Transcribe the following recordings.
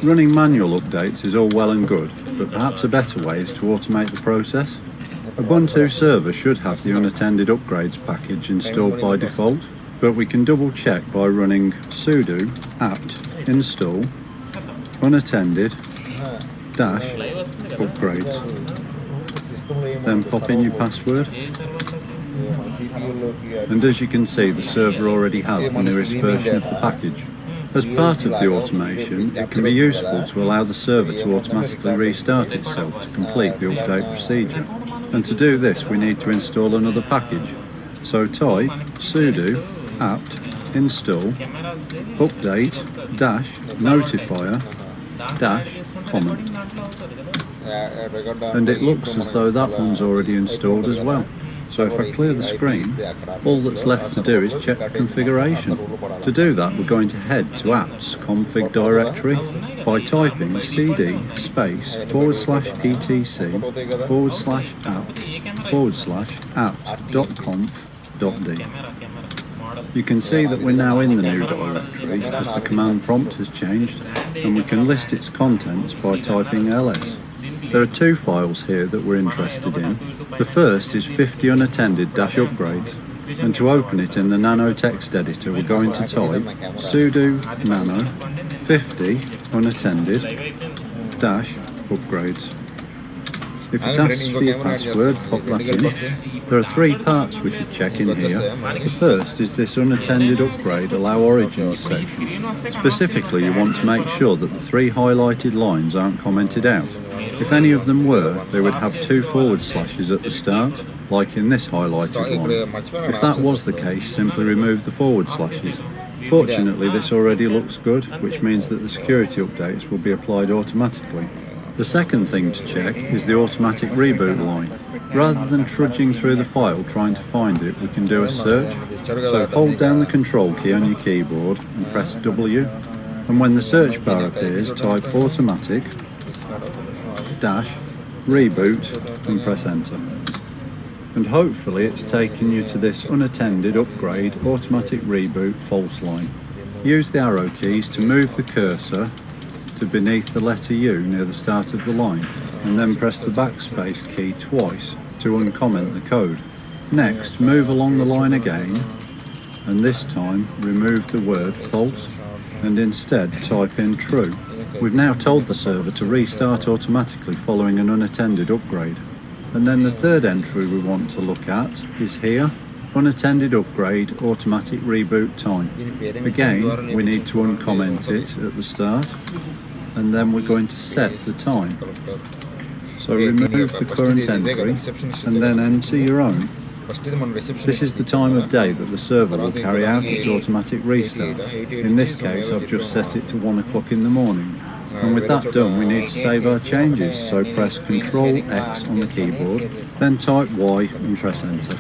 Running manual updates is all well and good, but perhaps a better way is to automate the process. Ubuntu server should have the unattended upgrades package installed by default, but we can double check by running sudo apt install unattended -upgrades. Then pop in your password. And as you can see, the server already has the newest version of the package. As part of the automation, it can be useful to allow the server to automatically restart itself to complete the update procedure. And to do this, we need to install another package. So type sudo apt install update -notifier -common. And it looks as though that one's already installed as well. So if I clear the screen, all that's left to do is check the configuration. To do that, we're going to head to app's config directory by typing cd space /etc/app/apt.conf.d. You can see that we're now in the new directory as the command prompt has changed, and we can list its contents by typing ls. There are two files here that we're interested in. The first is 50 unattended-upgrades, and to open it in the Nano text editor we're going to type sudo nano 50 unattended-upgrades. If it asks for your password, pop that in. There are three parts we should check in here. The first is this unattended upgrade allow origins section. Specifically, you want to make sure that the three highlighted lines aren't commented out. If any of them were, they would have 2 forward slashes at the start, like in this highlighted line. If that was the case, simply remove the forward slashes. Fortunately, this already looks good, which means that the security updates will be applied automatically. The second thing to check is the automatic reboot line. Rather than trudging through the file trying to find it, we can do a search. So hold down the control key on your keyboard and press W, and when the search bar appears, type automatic -reboot and press enter. And hopefully it's taken you to this unattended upgrade automatic reboot false line. Use the arrow keys to move the cursor to beneath the letter U near the start of the line, and then press the backspace key twice to uncomment the code. Next, move along the line again, and this time remove the word false and instead type in true. We've now told the server to restart automatically following an unattended upgrade. And then the third entry we want to look at is here, unattended upgrade automatic reboot time. Again, we need to uncomment it at the start, and then we're going to set the time. So remove the current entry and then enter your own. This is the time of day that the server will carry out its automatic restart. In this case, I've just set it to 1 o'clock in the morning. And with that done, we need to save our changes, so press Ctrl X on the keyboard, then type Y and press enter.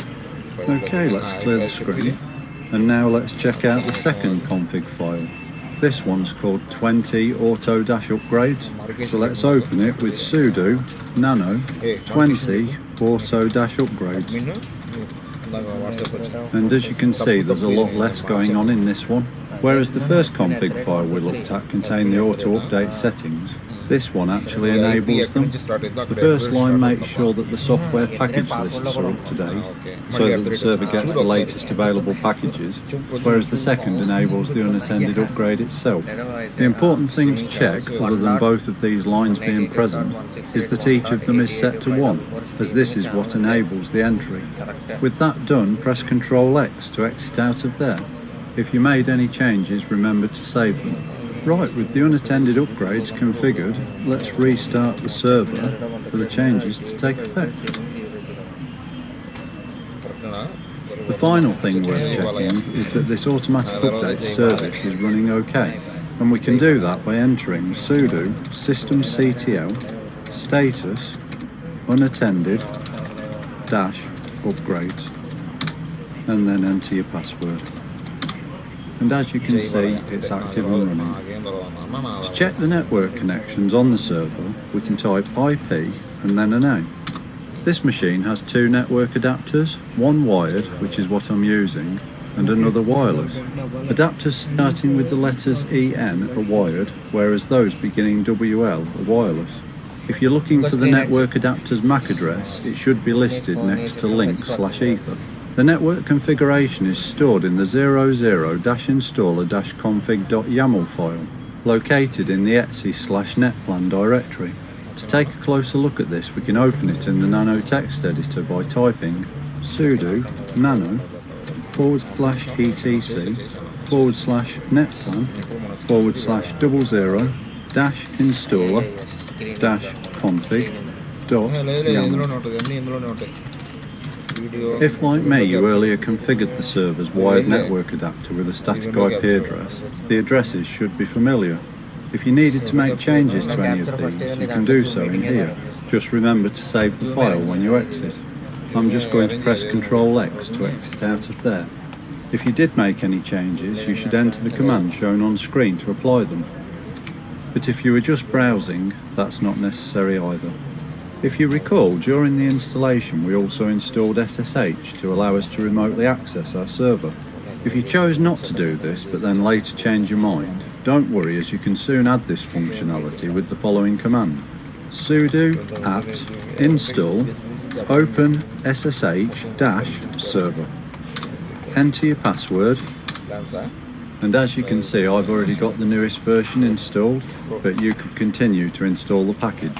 Okay, let's clear the screen, and now let's check out the second config file. This one's called 20 auto-upgrades, so let's open it with sudo nano 20 auto-upgrades. And as you can see, there's a lot less going on in this one. Whereas the first config file we looked at contained the auto-update settings, this one actually enables them. The first line makes sure that the software package lists are up to date, so that the server gets the latest available packages, whereas the second enables the unattended upgrade itself. The important thing to check, other than both of these lines being present, is that each of them is set to 1, as this is what enables the entry. With that done, press Ctrl X to exit out of there. If you made any changes, remember to save them. Right, with the unattended upgrades configured, let's restart the server for the changes to take effect. The final thing worth checking is that this automatic update service is running okay, and we can do that by entering sudo systemctl status unattended -upgrades and then enter your password. And as you can see, it's active and running. To check the network connections on the server, we can type IP and then a name. This machine has 2 network adapters, one wired, which is what I'm using, and another wireless. Adapters starting with the letters EN are wired, whereas those beginning WL are wireless. If you're looking for the network adapter's MAC address, it should be listed next to link/ether. The network configuration is stored in the 00-installer-config.yaml file, located in the etc/netplan directory. To take a closer look at this, we can open it in the Nano text editor by typing sudo nano/etc/netplan/installer-config.yaml. If, like me, you earlier configured the server's wired network adapter with a static IP address, the addresses should be familiar. If you needed to make changes to any of these, you can do so in here. Just remember to save the file when you exit. I'm just going to press Ctrl-X to exit out of there. If you did make any changes, you should enter the command shown on screen to apply them. But if you were just browsing, that's not necessary either. If you recall, during the installation we also installed SSH to allow us to remotely access our server. If you chose not to do this but then later change your mind, don't worry, as you can soon add this functionality with the following command: sudo apt install open ssh-server. Enter your password, and as you can see, I've already got the newest version installed, but you could continue to install the package.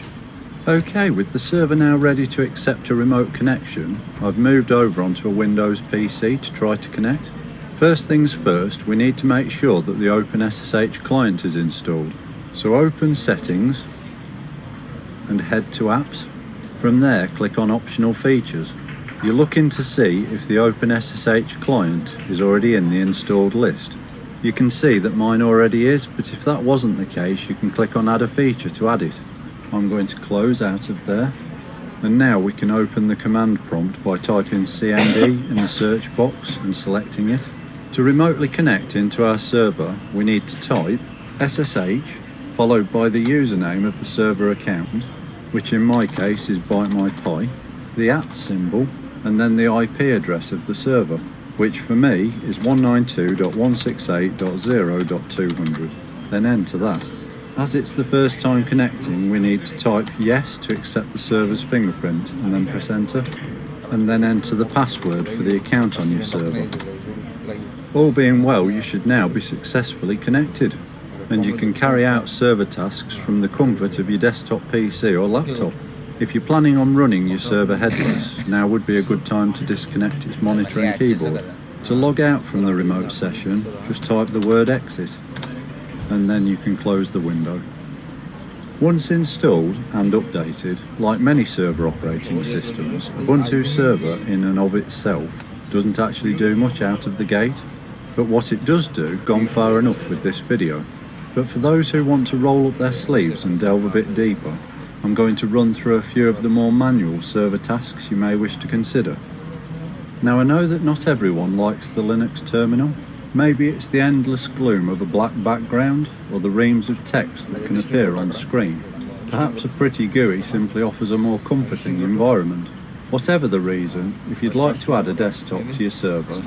Okay, with the server now ready to accept a remote connection, I've moved over onto a Windows PC to try to connect. First things first, we need to make sure that the OpenSSH client is installed. So open Settings and head to Apps. From there, click on Optional Features. You're looking to see if the OpenSSH client is already in the installed list. You can see that mine already is, but if that wasn't the case, you can click on Add a Feature to add it. I'm going to close out of there, and now we can open the command prompt by typing CMD in the search box and selecting it. To remotely connect into our server, we need to type SSH followed by the username of the server account, which in my case is ByteMyPy, the @ symbol, and then the IP address of the server, which for me is 192.168.0.200. Then enter that. As it's the first time connecting, we need to type yes to accept the server's fingerprint and then press enter, and then enter the password for the account on your server. All being well, you should now be successfully connected, and you can carry out server tasks from the comfort of your desktop PC or laptop. If you're planning on running your server headless, now would be a good time to disconnect its monitor and keyboard. To log out from the remote session, just type the word exit, and then you can close the window. Once installed and updated, like many server operating systems, Ubuntu Server in and of itself doesn't actually do much out of the gate, but what it does do, gone far enough with this video. But for those who want to roll up their sleeves and delve a bit deeper, I'm going to run through a few of the more manual server tasks you may wish to consider. Now I know that not everyone likes the Linux terminal. Maybe it's the endless gloom of a black background, or the reams of text that can appear on screen. Perhaps a pretty GUI simply offers a more comforting environment. Whatever the reason, if you'd like to add a desktop to your server,